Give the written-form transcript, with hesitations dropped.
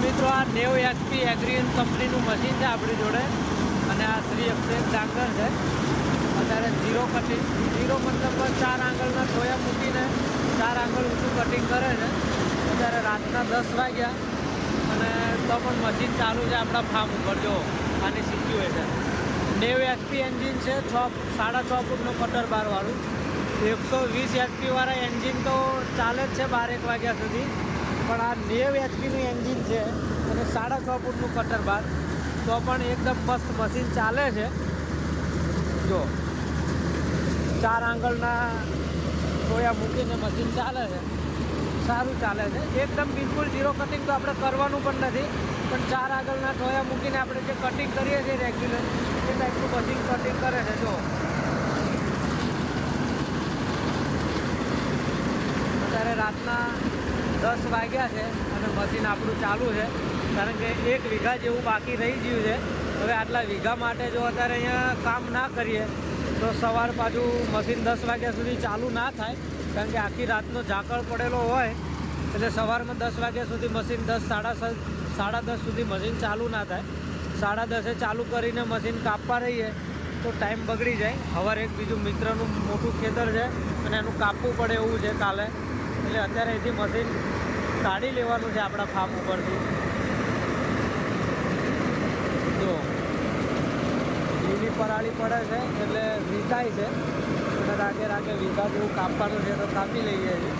મિત્રો આ 90 HP એગ્રીન કંપનીનું મશીન છે આપણી જોડે અને આ શ્રી અક્ષય ડાંગર છે. અત્યારે ઝીરો કટિંગ, ઝીરો મતલબ 4 આંગળના સોયા મૂકીને 4 આંગળ ઊંચું કટિંગ કરે છે. અત્યારે રાતના 10 વાગ્યા અને તો પણ મશીન ચાલુ છે આપણા ફાર્મ ઉપર. જો આની સિચ્યુએશન 90 HP એન્જિન છે, 6.5 ફૂટનું કટર બારવાળું. 120 HP વાળા એન્જિન તો ચાલે જ છે 12-1 વાગ્યા સુધી, પણ આ 90 HPનું એન્જિન છે અને 6.5 ફૂટનું કટર બાર, તો પણ એકદમ મસ્ત મશીન ચાલે છે. જો 4 આંગળના સોયા મૂકીને મશીન ચાલે છે, સારું ચાલે છે એકદમ. બિલકુલ ઝીરો કટિંગ તો આપણે કરવાનું પણ નથી, પણ 4 આંગળના સોયા મૂકીને આપણે જે કટિંગ કરીએ છીએ રેગ્યુલર, એ ટાઈપનું મશીન કટિંગ કરે છે. જો અત્યારે રાતના 10 વાગ્યા છે અને મશીન આપણું ચાલુ છે, કારણ કે 1 વીઘા જેવું બાકી રહી ગયું છે. હવે આટલા વીઘા માટે જો અત્યારે અહીંયા કામ ના કરીએ તો સવાર પાછું મશીન 10 વાગ્યા સુધી ચાલુ ના થાય, કારણ કે આખી રાતનો ઝાકળ પડેલો હોય એટલે સવારમાં 10 વાગ્યા સુધી મશીન 10-10:30 સુધી મશીન ચાલુ ના થાય. 10:30 ચાલુ કરીને મશીન કાપવા રહીએ તો ટાઈમ બગડી જાય. સવારે એક બીજું મિત્રનું મોટું ખેતર છે અને એનું કાપવું પડે એવું છે કાલે, એટલે અત્યારે અહીંથી મશીન કાઢી લેવાનું છે આપણા ફાર્મ ઉપરથી. જો લીલી પરાળી પડે છે એટલે વીઘાય છે, અને રાગે વીઘા જેવું કાપવાનું છે તો કાપી લઈએ છીએ.